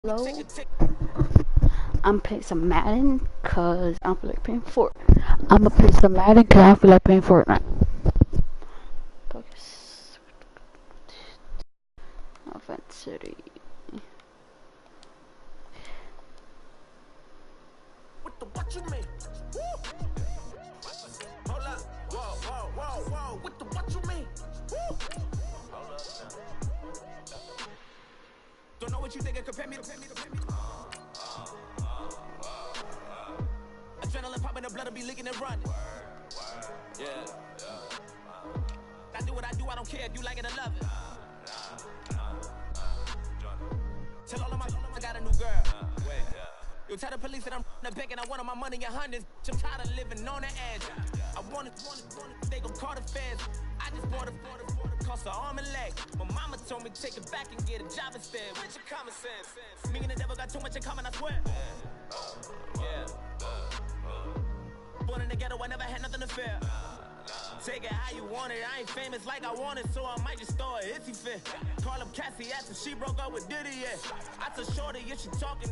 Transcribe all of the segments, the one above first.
Hello, I'm playing some Madden cause I don't feel like paying for it. I'm gonna play some Madden cause I don't feel like paying for it right. Focus. Offense City. What you mean? Hold up. Whoa. What you mean? Hold up. Don't know what you think it compare me to. Adrenaline popping, the blood will be leaking and running. Yeah. I do what I do, I don't care if you like it or love it. Tell all of my I got a new girl. You tell the police that I'm the bank and I want all my money in hundreds. I'm tired of living on the edge. I want it, they gon' call the feds. I just bought it, cost an arm and leg. My mama told me take it back and get a job instead. Where's your common sense? Me and the devil got too much in common, I swear. Yeah. Born in the ghetto, I never had nothing to fear. Take it how you want it. I ain't famous like I want it, so I might just throw a hissy fit. Call up Cassie after she broke up with Diddy, yeah. I told Shorty if she talking,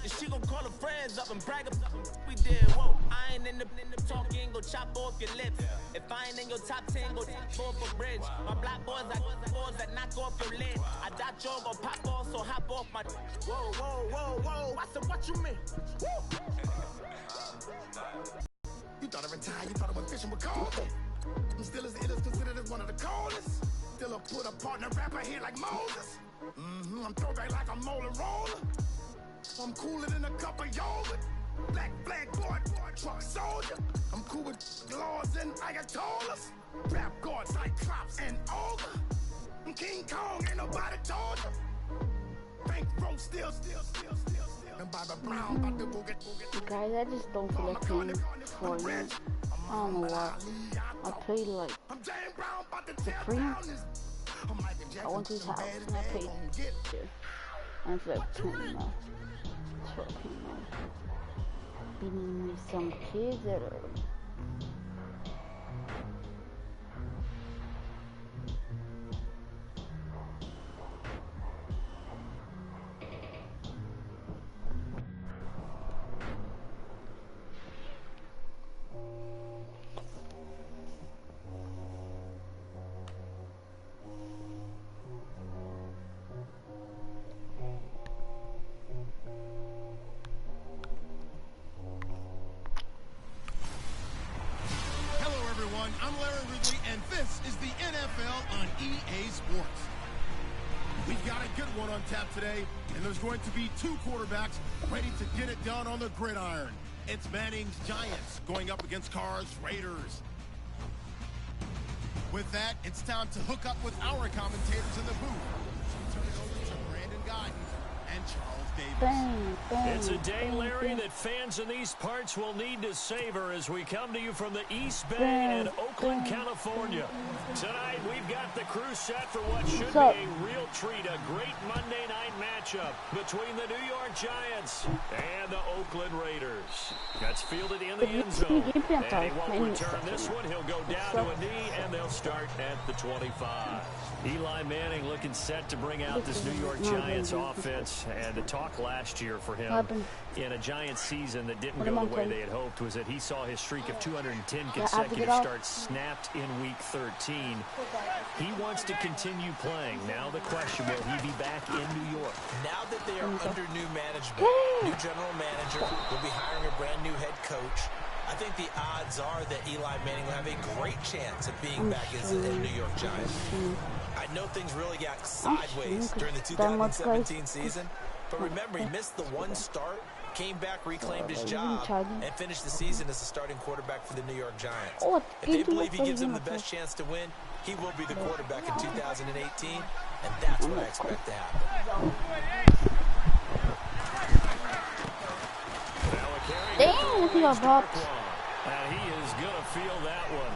if she gon' call her friends up and brag about we did. Whoa, I ain't in the talking, go chop off your lips. If I ain't in your top 10, go off a bridge. My black boys like boys that knock off your lid. I thought you gon' pop off, so hop off my. Whoa. I said, what you mean? You thought I retired, you thought I was fishing with cold. I'm still as ill as considered as one of the coldest. Still a put a partner rapper here like Moses. I'm throwback like a molar roller. I'm cooler than a cup of yogurt. Black flag boy, truck soldier. I'm cool with laws and Ayatollahs. Rap god, Cyclops and Ogre. I'm King Kong, ain't nobody told you. Bank roll still. And Bobby Brown about to go get. Guys, I just don't feel like playing Fortnite. I don't know why. I played like Supreme. I went to his house and I played here. And it's like 10 now. 12 now. Beating me some kids that are. I'm Larry Ridley, and this is the NFL on EA Sports. We've got a good one on tap today, and there's going to be two quarterbacks ready to get it done on the gridiron. It's Manning's Giants going up against Carr's Raiders. With that, it's time to hook up with our commentators in the booth. Turn it over to Brandon Godden and Charles Davis. It's a day, Larry, that fans in these parts will need to savor as we come to you from the East Bay in Oakland, California. Tonight, we've got the crew set for what should be a real treat, a great Monday night matchup between the New York Giants and the Oakland Raiders. That's fielded in the end zone, and he won't return this one. He'll go down to a knee, and they'll start at the 25. Eli Manning looking set to bring out this New York Giants offense, and the talk last year for him in a Giants season that didn't go the way they had hoped was that he saw his streak of 210 consecutive starts snapped in Week 13. He wants to continue playing. Now the question, will he be back in New York? Now that they are under new management, new general manager, will be hiring a brand new head coach. I think the odds are that Eli Manning will have a great chance of being back as a New York Giant. I know things really got sideways during the 2017 season, but remember, he missed the one start, came back, reclaimed his job, and finished the season as the starting quarterback for the New York Giants. If they believe he gives them the best chance to win, he will be the quarterback in 2018, and that's what I expect to happen. Damn, he got dropped. And he is going to feel that one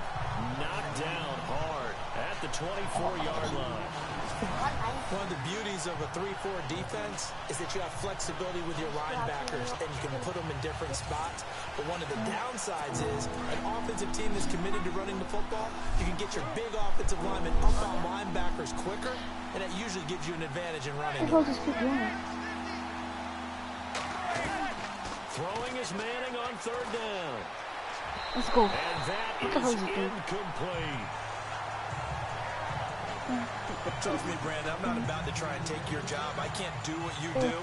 knocked down hard at the 24-yard line. One of the beauties of a 3-4 defense is that you have flexibility with your linebackers and you can put them in different spots. But one of the downsides is an offensive team that's committed to running the football, you can get your big offensive linemen up on linebackers quicker, and that usually gives you an advantage in running. Throwing is Manning on third down. Let's go. And that is incomplete. Trust me, Brandon, I'm not about to try and take your job. I can't do what you do.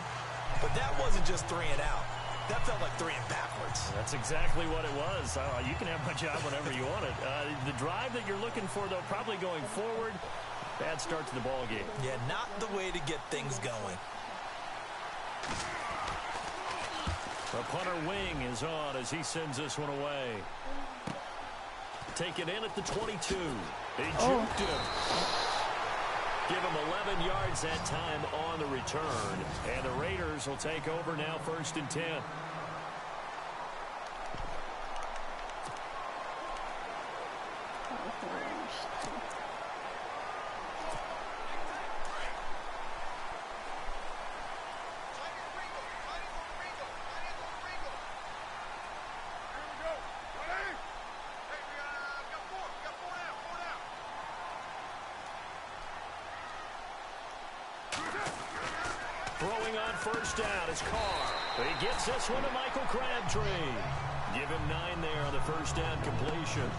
But that wasn't just 3 and out. That felt like 3 and backwards. That's exactly what it was. You can have my job whenever you want it. The drive that you're looking for, though, probably going forward. Bad start to the ball game. Yeah, not the way to get things going. The punter wing is on as he sends this one away. Take it in at the 22. They juked him. Give him 11 yards that time on the return. And the Raiders will take over now, 1st and 10. Throwing on 1st down is Carr. He gets this one to Michael Crabtree. Give him 9 there on the 1st down completion.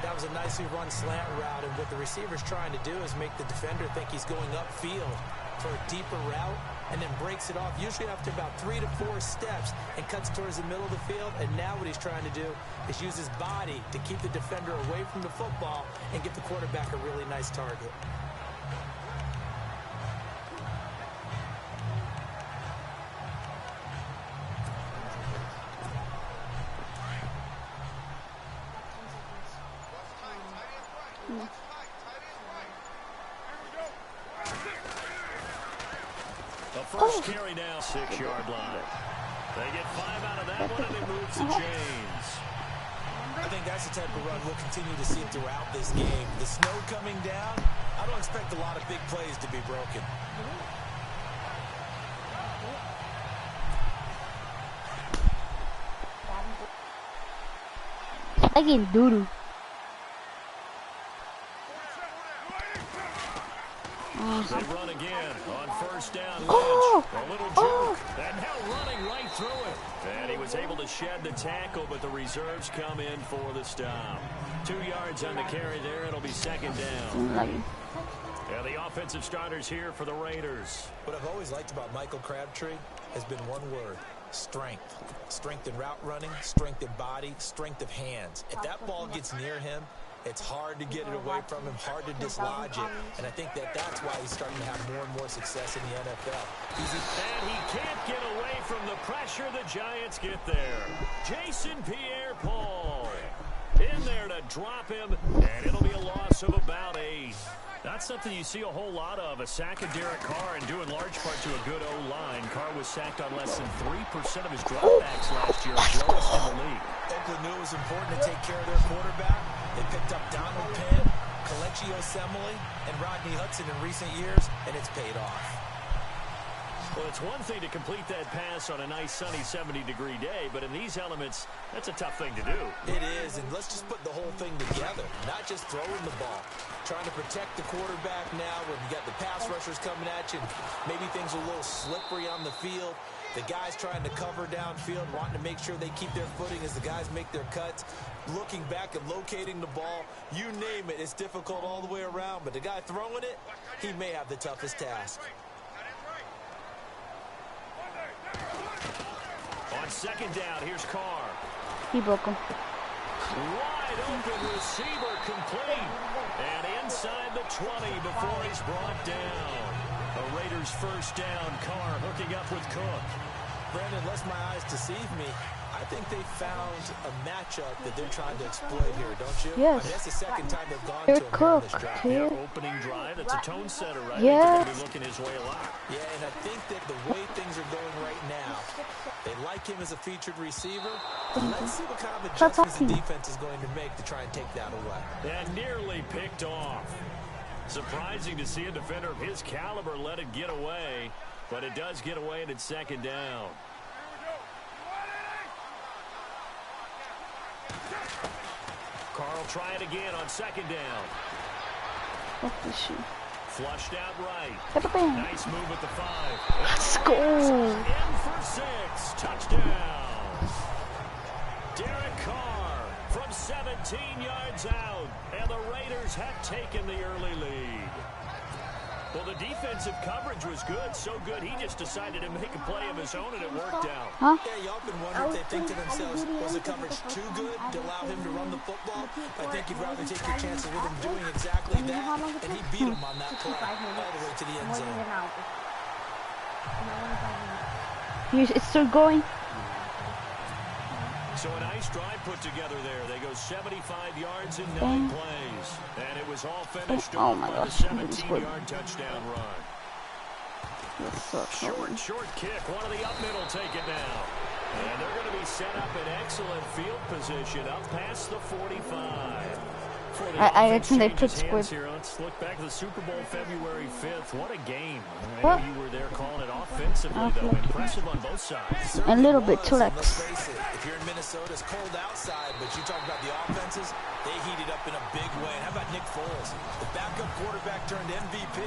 That was a nicely run slant route, and what the receiver's trying to do is make the defender think he's going upfield for a deeper route, and then breaks it off, usually after about 3 to 4 steps, and cuts towards the middle of the field. And now what he's trying to do is use his body to keep the defender away from the football and give the quarterback a really nice target. The first carry now, 6-yard line. They get 5 out of that one, and it moves to James. I think that's the type of run we'll continue to see throughout this game. The snow coming down, I don't expect a lot of big plays to be broken. I get doo-doo. They run again on 1st down. Lynch. A little juke. And now running right through it. And he was able to shed the tackle, but the reserves come in for the stop. 2 yards on the carry there. It'll be 2nd down. And the offensive starters here for the Raiders. What I've always liked about Michael Crabtree has been one word: strength. Strength in route running, strength in body, strength of hands. If that ball gets near him, it's hard to get it away from him, hard to dislodge it. And I think that's why he's starting to have more and more success in the NFL. And he can't get away from the pressure. The Giants get there. Jason Pierre-Paul in there to drop him, and it'll be a loss of about 8. Not something you see a whole lot of, a sack of Derek Carr, and due in large part to a good O-line. Carr was sacked on less than 3% of his dropbacks last year, lowest in the league. Oakland knew it was important to take care of their quarterback. They picked up Donald Penn, Kelechi Osemele, and Rodney Hudson in recent years, and it's paid off. Well, it's one thing to complete that pass on a nice sunny 70-degree day, but in these elements, that's a tough thing to do. It is, and let's just put the whole thing together, not just throwing the ball. Trying to protect the quarterback now when you got the pass rushers coming at you, and maybe things are a little slippery on the field. The guys trying to cover downfield, wanting to make sure they keep their footing as the guys make their cuts. Looking back and locating the ball, you name it, it's difficult all the way around. But the guy throwing it, he may have the toughest task. On 2nd down, here's Carr. He broke him. Wide open receiver complete. And inside the 20 before he's brought down. The Raiders 1st down. Carr hooking up with Cook. Brandon, unless my eyes deceive me, I think they found a matchup that they're trying to exploit here, don't you? Yes. I mean, that's the 2nd time they've gone They're to him here on this Cook. drive. Yeah, opening drive. That's a tone setter, right? Yeah. They're going to be looking his way a lot. Yeah, and I think that the way things are going right now, they like him as a featured receiver. Let's see what kind of adjustments the defense is going to make to try and take that away. And nearly picked off. Surprising to see a defender of his caliber let it get away, but it does get away and it's 2nd down. Carl try it again on 2nd down. Flushed out right. Nice move at the 5. Let's go. In for 6. Touchdown. yards out, and the Raiders have taken the early lead. Well, the defensive coverage was good, so good he just decided to make a play of his own, and it worked out. Huh? Yeah, you often wonder if they think to themselves, was the coverage too good to allow him to run the football? I think you'd rather take your chances with him doing exactly that, and he beat him on that play all the way to the end zone. It's still going. So a nice drive put together there. They go 75 yards in 9 plays. And it was all finished off by the 17-yard touchdown run. Short kick. One of the up middle take it now. And they're going to be set up in excellent field position up past the 45. I think they put squid. Here. Let's look back to the Super Bowl February 5th. What a game. I know you were there calling it offensively, though. Impressive on both sides. A little bit too lax. Let's face it, if you're in Minnesota, it's cold outside, but you talk about the offenses, they heated up in a big way. And how about Nick Foles? The backup quarterback turned MVP.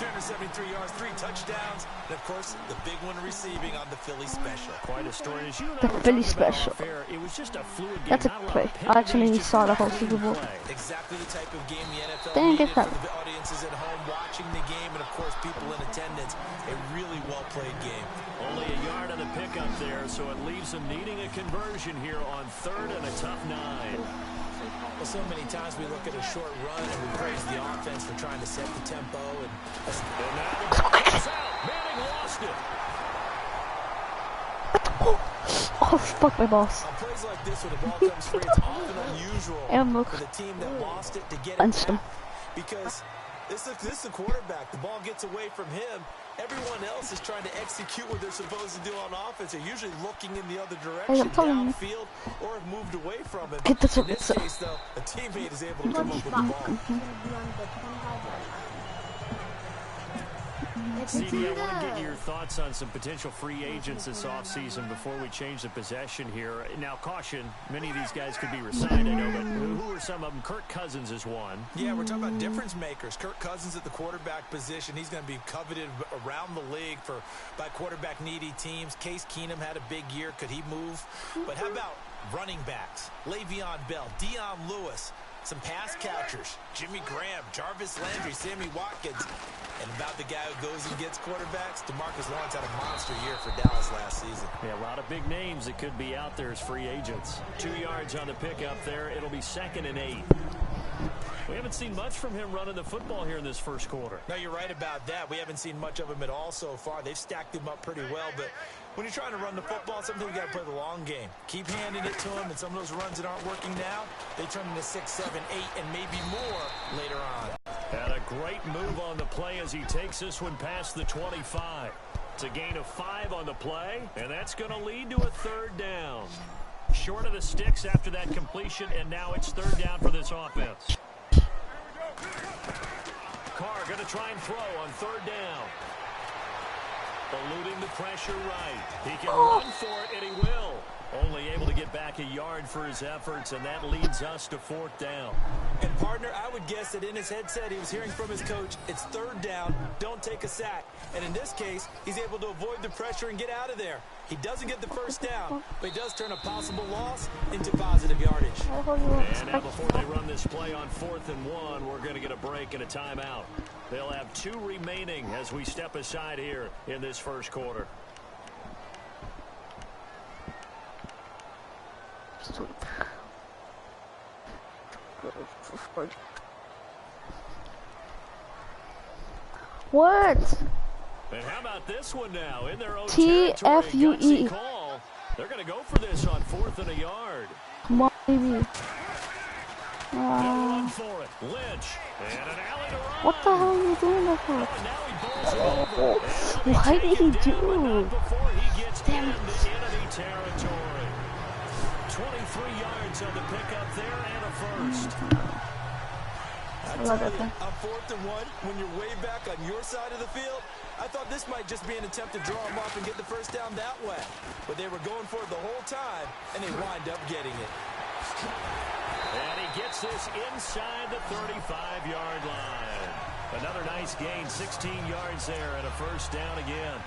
373 yards, 3 touchdowns, and of course, the big one receiving on the Philly special. Quite a story. As you know, the Philly special. It was just a fluid game. That's a play. I actually saw the whole Super Bowl. Exactly the type of game the NFL Didn't needed get that. for the audiences at home watching the game, and of course, people in attendance. A really well-played game. Only a yard on the pickup there, so it leaves them needing a conversion here on 3rd and a tough 9. Well, so many times we look at a short run and we praise the offense for trying to set the tempo. And now the ball goes out. Manning lost it. Oh, fuck my balls. On plays like this, when the ball comes free, it's often unusual for the team that lost it to get it back. Because this is the quarterback. The ball gets away from him. Everyone else is trying to execute what they're supposed to do on offense. They're usually looking in the other direction, downfield, or have moved away from it. In this case, though, a teammate is able to come up with the ball. CD, I want to get your thoughts on some potential free agents this offseason before we change the possession here. Now, caution, many of these guys could be resigned, I know, but who are some of them? Kirk Cousins is one. Yeah, we're talking about difference makers. Kirk Cousins at the quarterback position. He's going to be coveted around the league by quarterback-needy teams. Case Keenum had a big year. Could he move? But how about running backs? Le'Veon Bell, Dion Lewis, some pass catchers, Jimmy Graham, Jarvis Landry, Sammy Watkins. And about the guy who goes and gets quarterbacks, DeMarcus Lawrence had a monster year for Dallas last season. Yeah, a lot of big names that could be out there as free agents. 2 yards on the pickup there. It'll be 2nd and 8. We haven't seen much from him running the football here in this first quarter. No, you're right about that. We haven't seen much of him at all so far. They've stacked him up pretty well, but when you're trying to run the football, sometimes you got to play the long game. Keep handing it to him, and some of those runs that aren't working now, they turn into 6, 7, 8, and maybe more later on. And a great move on the play as he takes this one past the 25. It's a gain of 5 on the play, and that's going to lead to a 3rd down. Short of the sticks after that completion, and now it's 3rd down for this offense. Carr going to try and throw on 3rd down. Eluding the pressure right. He can run for it, and he will. Only able to get back a yard for his efforts, and that leads us to 4th down. And, partner, I would guess that in his headset he was hearing from his coach, it's 3rd down, don't take a sack. And in this case, he's able to avoid the pressure and get out of there. He doesn't get the 1st down, but he does turn a possible loss into positive yardage. And now before they run this play on 4th and 1, we're going to get a break and a timeout. They'll have 2 remaining as we step aside here in this first quarter. What? And how about this one now? In their own TFUE. call. They're going to go for this on 4th and a yard. Come on, baby. They'll run for it. Lynch. And an alley to run. What the hell are you doing that for? Oh, now he bowls it over. Why did he do? Not before he gets into enemy territory. 23 yards on the pickup there and a 1st. I love it. On 4th and 1, when you're way back on your side of the field, I thought this might just be an attempt to draw him off and get the 1st down that way. But they were going for it the whole time, and they wind up getting it. And he gets this inside the 35-yard line. Another nice gain, 16 yards there, and a 1st down again.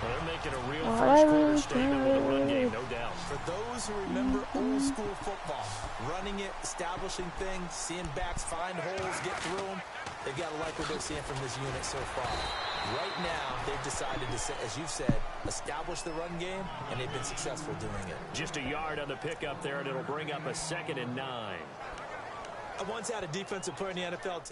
Well, they're making a real first-quarter statement with the run game, no doubt. For those who remember old-school football, running it, establishing things, seeing backs find holes, get through them, they've got to like what they're seeing from this unit so far. Right now, they've decided to, as you've said, establish the run game, and they've been successful doing it. Just a yard on the pickup there, and it'll bring up a 2nd and 9. I once had a defensive player in the NFL.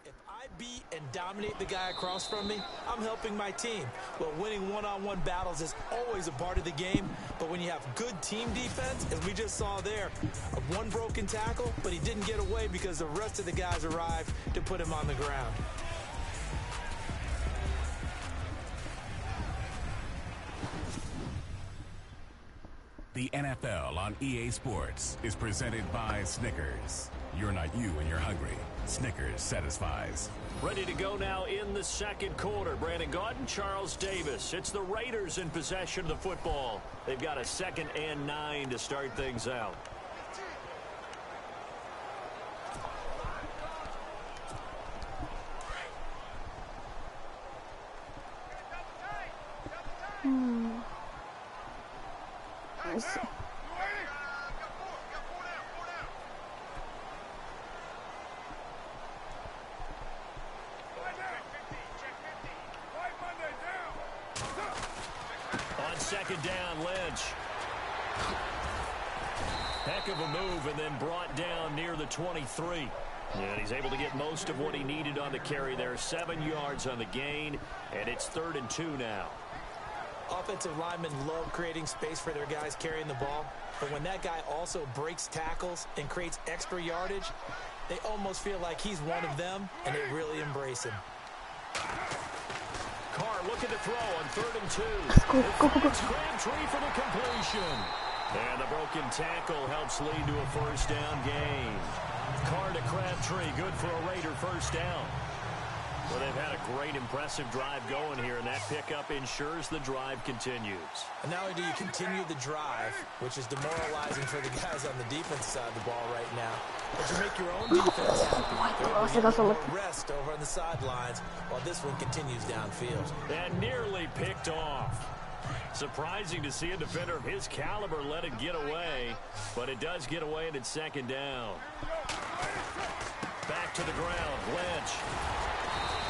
If I beat and dominate the guy across from me, I'm helping my team. Well, winning one-on-one battles is always a part of the game, but when you have good team defense, as we just saw there, one broken tackle, but he didn't get away because the rest of the guys arrived to put him on the ground. The NFL on EA Sports is presented by Snickers. You're not you when you're hungry. Snickers satisfies. Ready to go now in the 2nd quarter. Brandon Gaudin, Charles Davis. It's the Raiders in possession of the football. They've got a 2nd and 9 to start things out. Let's see. On 2nd down, Lynch. Heck of a move, and then brought down near the 23. And he's able to get most of what he needed on the carry there. 7 yards on the gain, and it's 3rd and 2 now. Offensive linemen love creating space for their guys carrying the ball, but when that guy also breaks tackles and creates extra yardage, they almost feel like he's one of them, and they really embrace him. Carr looking to throw on 3rd and 2. Go. Crabtree for the completion. And the broken tackle helps lead to a 1st down gain. Carr to Crabtree, good for a Raider 1st down. Well, they've had a great, impressive drive going here, and that pickup ensures the drive continues. And not only do you continue the drive, which is demoralizing for the guys on the defense side of the ball right now, but you make your own defense happy. Rest over on the sidelines while this one continues downfield. And nearly picked off. Surprising to see a defender of his caliber let it get away, but it does get away, and it's 2nd down. Back to the ground, Lynch.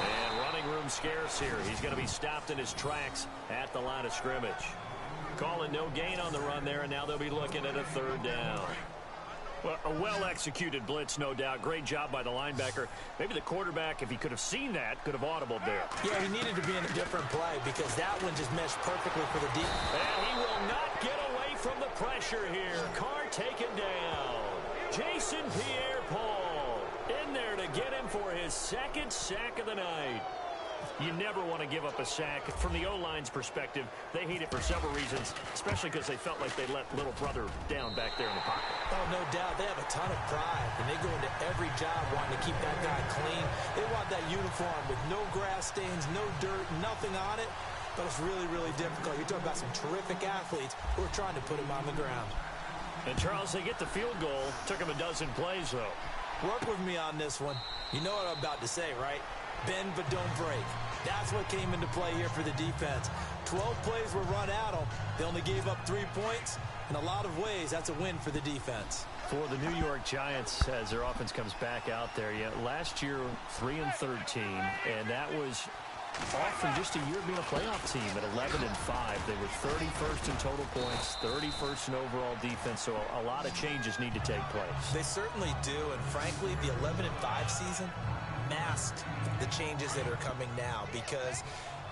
And running room scarce here. He's going to be stopped in his tracks at the line of scrimmage. Calling no gain on the run there, and now they'll be looking at a 3rd down. Well, a well-executed blitz, no doubt. Great job by the linebacker. Maybe the quarterback, if he could have seen that, could have audibled there. Yeah, he needed to be in a different play because that one just meshed perfectly for the deep. And he will not get away from the pressure here. Carr taken down. Jason Pierre-Paul in there to get him for his 2nd sack of the night. You never want to give up a sack. From the O-line's perspective, they hate it for several reasons, especially because they felt like they let little brother down back there in the pocket. Oh, no doubt. They have a ton of pride, and they go into every job wanting to keep that guy clean. They want that uniform with no grass stains, no dirt, nothing on it, but it's really, really difficult. You're talking about some terrific athletes who are trying to put him on the ground. And, Charles, they get the field goal. Took him a dozen plays, though. Work with me on this one. You know what I'm about to say, right? Bend but don't break. That's what came into play here for the defense. 12 plays were run at them. They only gave up 3 points. In a lot of ways, that's a win for the defense. For the New York Giants, as their offense comes back out there, last year 3-13, and that was off from just a year of being a playoff team at 11-5. They were 31st in total points, 31st in overall defense, so a lot of changes need to take place. They certainly do, and frankly, the 11-5 season masked the changes that are coming now because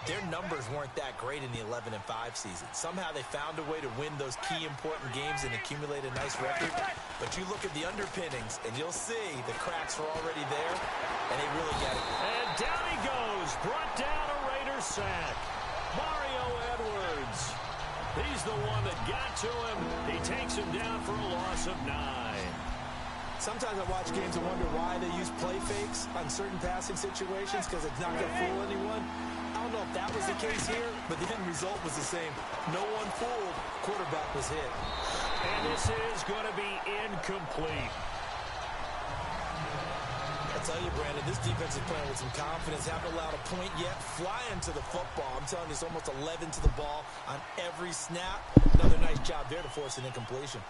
their numbers weren't that great in the 11-5 season. Somehow they found a way to win those key important games and accumulate a nice record. But you look at the underpinnings, and you'll see the cracks are already there, and they really get it. And down he goes, brought down a Raiders sack. Mario Edwards. He's the one that got to him. He takes him down for a loss of 9. Sometimes I watch games and wonder why they use play fakes on certain passing situations because it's not going to fool anyone. I don't know if that was the case here, but the end result was the same. No one fooled. Quarterback was hit. And this is going to be incomplete. That's tell you, Brandon, this defense is playing with some confidence. Haven't allowed a point yet. Flying to the football. I'm telling you, it's almost 11 to the ball on every snap. Another nice job there to force an incompletion.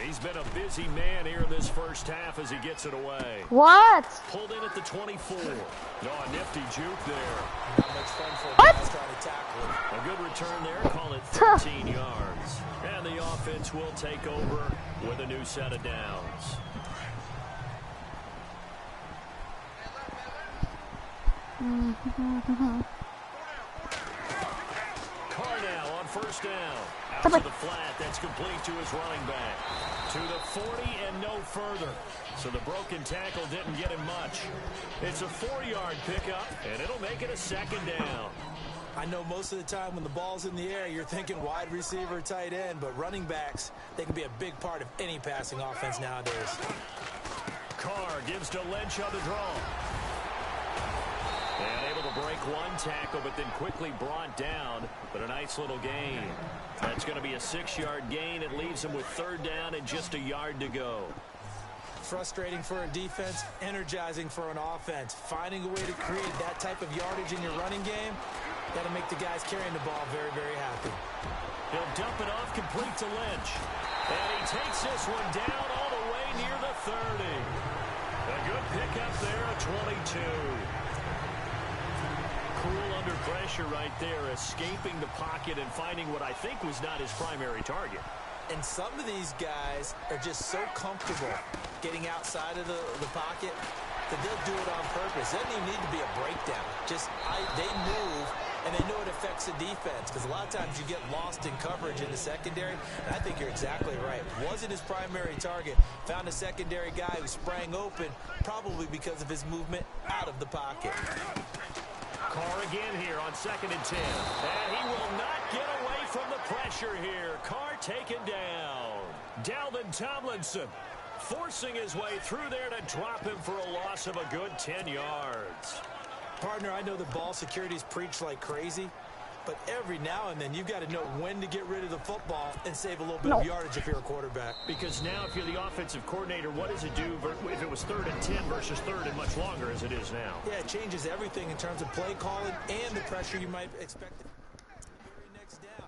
He's been a busy man here in this first half as he gets it away. What? Pulled in at the 24. No, a nifty juke there. Not much fun for a guy trying to tackle him. A good return there. Call it 13 yards. And the offense will take over with a new set of downs. Carnell on first down. Out to the flat. That's complete to his running back. To the 40 and no further. So the broken tackle didn't get him much. It's a 4-yard pickup, and it'll make it a second down. I know most of the time when the ball's in the air, you're thinking wide receiver, tight end, but running backs, they can be a big part of any passing offense nowadays. Carr gives to Lynch on the draw. And able to break one tackle, but then quickly brought down. But a nice little gain. That's going to be a 6-yard gain. It leaves him with third down and just a yard to go. Frustrating for a defense, energizing for an offense. Finding a way to create that type of yardage in your running game, that'll make the guys carrying the ball very, very happy. He'll dump it off complete to Lynch. And he takes this one down all the way near the 30. A good pickup there at 22. Cool under pressure right there, escaping the pocket and finding what I think was not his primary target. And some of these guys are just so comfortable getting outside of the pocket that they'll do it on purpose. It doesn't even need to be a breakdown. They move, and they know it affects the defense, because a lot of times you get lost in coverage in the secondary, and I think you're exactly right. Wasn't his primary target. Found a secondary guy who sprang open, probably because of his movement out of the pocket. Carr again here on 2nd and 10. And he will not get away from the pressure here. Carr taken down. Dalvin Tomlinson forcing his way through there to drop him for a loss of a good 10 yards. Partner, I know the ball security is preached like crazy, but every now and then you've got to know when to get rid of the football and save a little bit of yardage if you're a quarterback. Because now if you're the offensive coordinator, what does it do if it was 3rd and 10 versus 3rd and much longer as it is now? Yeah, it changes everything in terms of play calling and the pressure you might expect. Next down.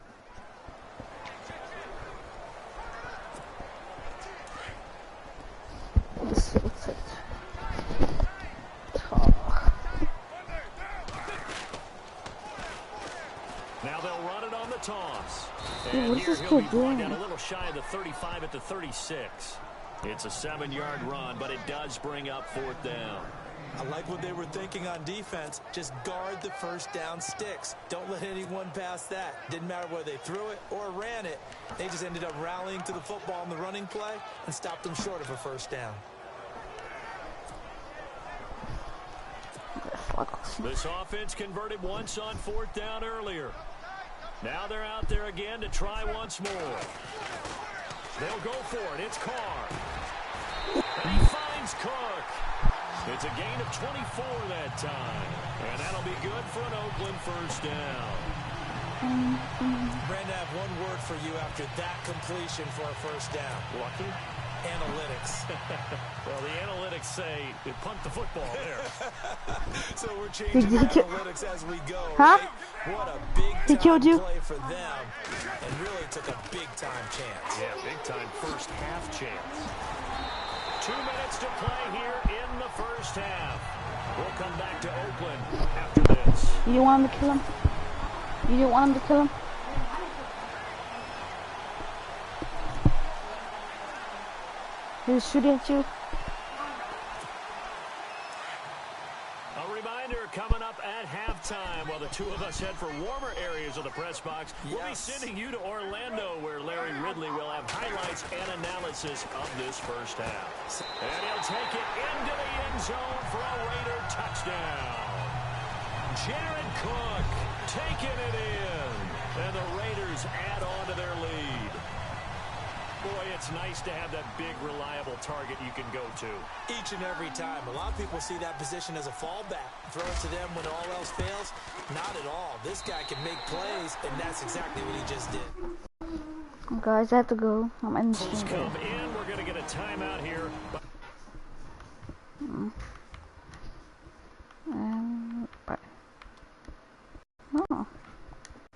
Now they'll run it on the toss. Dude, And what's here this he'll be kid brought doing? down a little shy of the 35 at the 36. It's a 7-yard run, but it does bring up 4th down. I like what they were thinking on defense. Just guard the first down sticks. Don't let anyone pass that. Didn't matter whether they threw it or ran it. They just ended up rallying to the football in the running play and stopped them short of a first down. This offense converted once on 4th down earlier. Now they're out there again to try once more. They'll go for it. It's Carr. And he finds Cook. It's a gain of 24 that time. And that'll be good for an Oakland first down. Brandon, I have one word for you after that completion for a first down. Lucky? Analytics. Well, the analytics say it punt the football there. So we're changing the analytics as we go. Huh? Right? What a big-time play for them. And really took a big-time chance. Yeah, big-time first half chance. 2 minutes to play here in the first half. We'll come back to Oakland after this. You didn't want him to kill him? You didn't want him to kill him? He was shooting at you. A reminder coming up at halftime while the two of us head for warmer areas of the press box. We'll be sending you to Orlando where Larry Ridley will have highlights and analysis of this first half. And he'll take it into the end zone for a Raider touchdown. Jared Cook taking it in. And the Raiders add on to their lead. Boy, it's nice to have that big, reliable target you can go to. Each and every time. A lot of people see that position as a fallback. Throw it to them when all else fails. Not at all. This guy can make plays, and that's exactly what he just did. Guys, I have to go. I'm in the Come in. We're going to get a timeout here. Oh.